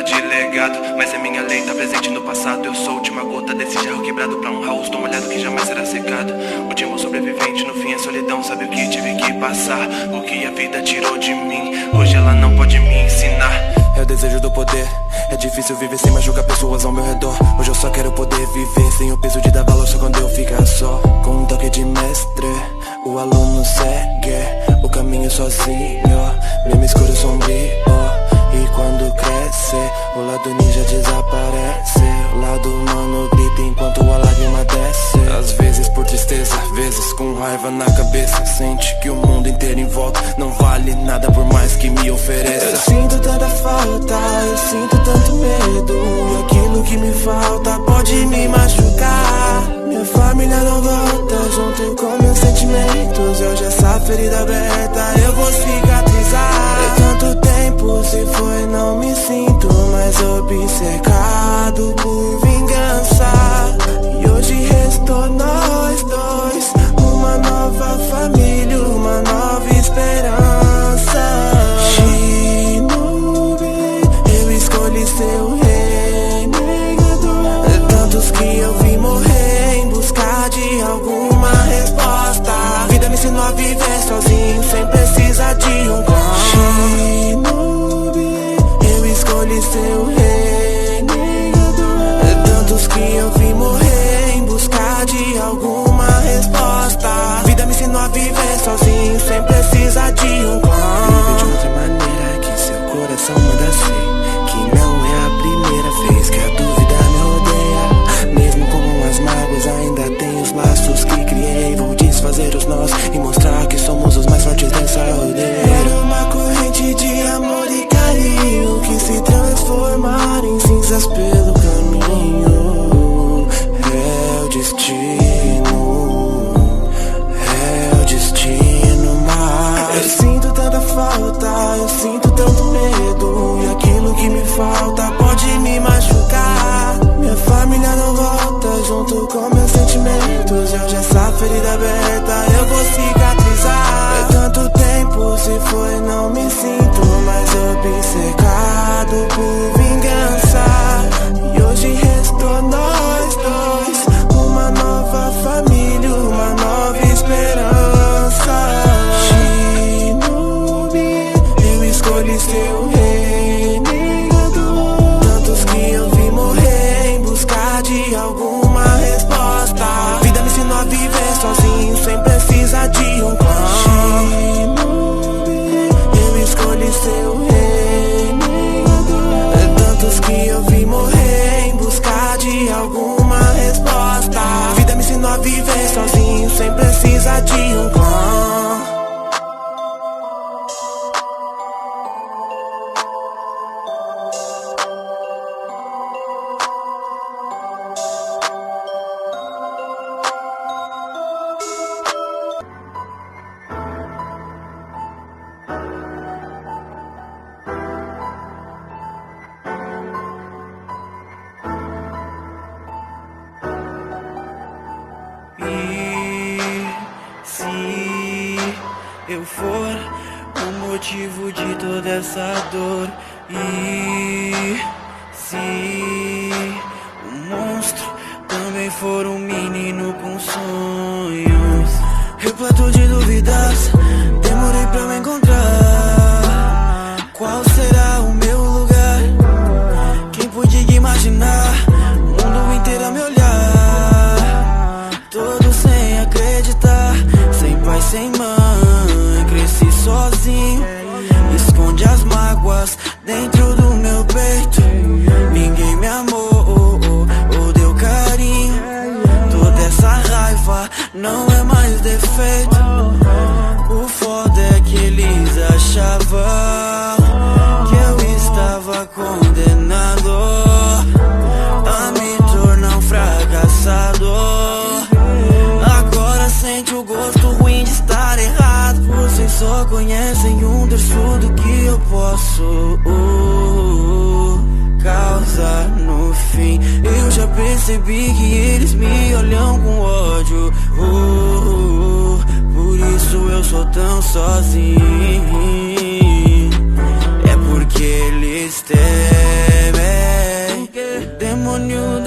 ela de legado, mas é minha lei, tá presente no passado. Eu sou a última gota desse jarro quebrado pra um rosto molhado que jamais será secado. Último sobrevivente, no fim é solidão. Sabe o que tive que passar, o que a vida tirou de mim. Hoje ela não pode me ensinar. É o desejo do poder. É difícil viver sem machucar pessoas ao meu redor. Hoje eu só quero poder viver sem o peso de dar valor só quando eu ficar só. Com um toque de mestre, o aluno segue o caminho sozinho, mesmo escuro sombrio. E quando cresce, o lado ninja desaparece. O lado humano grita enquanto a lágrima desce. Às vezes por tristeza, vezes com raiva na cabeça. Sente que o mundo inteiro em volta não vale nada por mais que me ofereça. Eu sinto tanta falta, eu sinto tanto medo. E aquilo que me falta pode me machucar. Minha família não volta junto com meus sentimentos. Hoje essa ferida aberta eu vou cicatrizar. É tanto tempo, se foi não me sinto mais obcecado por vingança. E hoje restou nós dois, uma nova família, uma nova esperança. Shinobi, eu escolhi ser o renegado. É tantos que eu vi morrer em busca de alguma resposta. A vida me ensinou a viver sozinho sem precisar de um clã. Shinobi, eu escolhi ser o renegado. É tantos que eu vi morrer em busca de alguma resposta. A vida me ensinou a viver sozinho sem precisar de um clã. Viver de outra maneira que seu coração manda ser. Que não é a primeira vez que a dúvida me odeia. Mesmo com as mágoas ainda tem os laços que criei. Vou desfazer os nós e mostrar que somos os mais fortes dessa aldeia. Era uma corrente de amor e carinho que se transformaram em cinzas pelo caminho. É o destino, é o destino, mas eu sinto tanta falta, eu sinto tanto medo. E aquilo que me falta pode me machucar. Minha família não volta junto com meus sentimentos. Hoje essa ferida aberta eu vou cicatrizar. É tanto tempo, se foi não me sinto mais obcecado por vingança. E hoje restou nós dois, uma nova família, uma nova esperança. Shinobi, eu escolhi ser o renegado. Tantos que eu vi morrer em busca de alguma resposta. A vida me ensinou a viver sozinho sem precisar de um clã. Shinobi, eu escolhi ser o renegado. É tantos que eu vi morrer em busca de alguma resposta. A vida me ensinou a viver sozinho sem precisar de um clã. Eu for o motivo de toda essa dor. E se o monstro também for um menino com sonhos, repleto de dúvidas, demorei pra me encontrar. Qual será o meu lugar? Quem podia imaginar o mundo inteiro a me olhar? Todo sem acreditar, sem pai, sem mãe. Cresci sozinho, esconde as mágoas dentro do meu peito. Ninguém me amou ou deu carinho. Toda essa raiva não é mais defeito. O foda é que eles achavam que eu estava condenado a me tornar um fracassador. Agora sente o gosto ruim de estar errado. Vocês só conhecem um terço do que eu posso causar no fim. Eu já percebi que eles me olham com ódio. Por isso eu sou tão sozinho. É porque eles temem demônio